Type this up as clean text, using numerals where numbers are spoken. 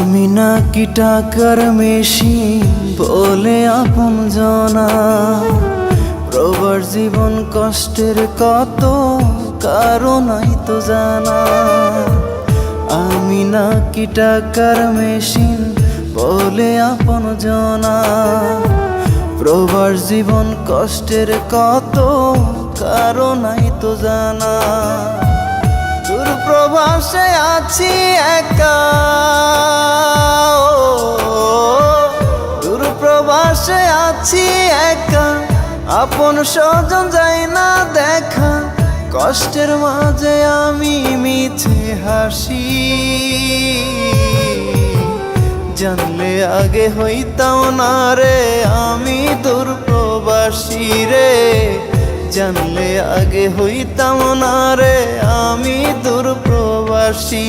আমি নাকি টাকার মেশিন বলে আপন জনা, প্রবাস জীবন কষ্টের কত কারণই তো জানা। আমি নাকি টাকার মেশিন বলে আপন জনা, প্রবাস জীবন কষ্টের কত কারণই তো জানা। দূর প্রবাসে আছি একা, দূর প্রবাসে আছি একা, আপন স্বজন যায় না দেখা। কষ্টের মাঝে আমি মিছে হাসি, জানলে আগে হইতাম না রে আমি দূর প্রবাসী রে। জানলে আগে হইতাম না রে আমি দূর প্রবাসী।